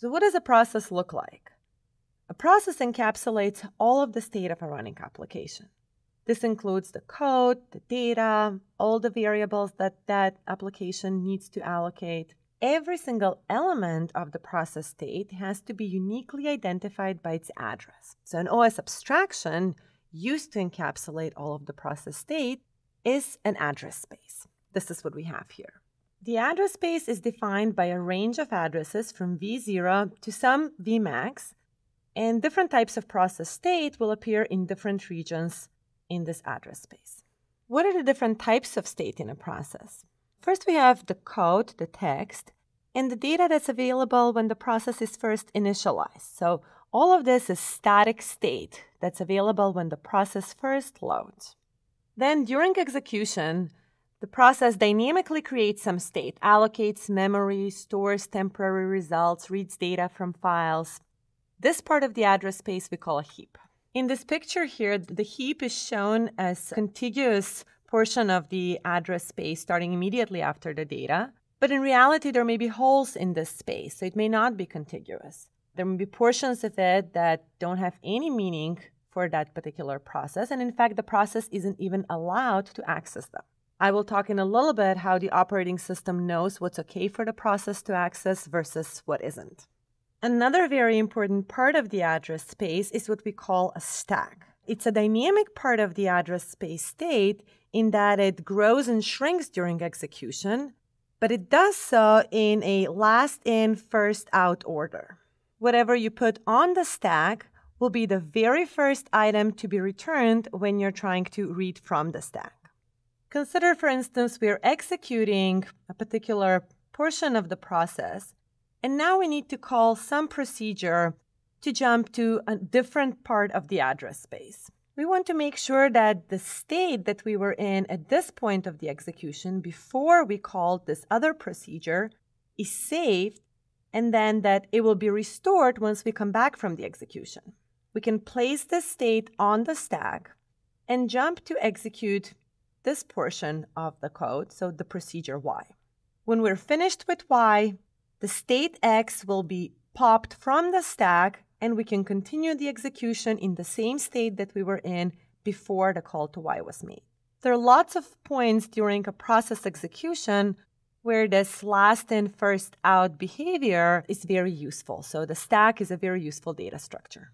So what does a process look like? A process encapsulates all of the state of a running application. This includes the code, the data, all the variables that application needs to allocate. Every single element of the process state has to be uniquely identified by its address. So an OS abstraction used to encapsulate all of the process state is an address space. This is what we have here. The address space is defined by a range of addresses from v0 to some vmax, and different types of process state will appear in different regions in this address space. What are the different types of state in a process? First, we have the code, the text, and the data that's available when the process is first initialized. So all of this is static state that's available when the process first loads. Then during execution, the process dynamically creates some state, allocates memory, stores temporary results, reads data from files. This part of the address space we call a heap. In this picture here, the heap is shown as a contiguous portion of the address space starting immediately after the data. But in reality, there may be holes in this space, so it may not be contiguous. There may be portions of it that don't have any meaning for that particular process, and in fact, the process isn't even allowed to access them. I will talk in a little bit how the operating system knows what's okay for the process to access versus what isn't. Another very important part of the address space is what we call a stack. It's a dynamic part of the address space state in that it grows and shrinks during execution, but it does so in a last in, first out order. Whatever you put on the stack will be the very first item to be returned when you're trying to read from the stack. Consider, for instance, we're executing a particular portion of the process, and now we need to call some procedure to jump to a different part of the address space. We want to make sure that the state that we were in at this point of the execution before we called this other procedure is saved, and then that it will be restored once we come back from the execution. We can place this state on the stack and jump to execute this portion of the code, so the procedure Y. When we're finished with Y, the state X will be popped from the stack, and we can continue the execution in the same state that we were in before the call to Y was made. There are lots of points during a process execution where this last in, first out behavior is very useful. So the stack is a very useful data structure.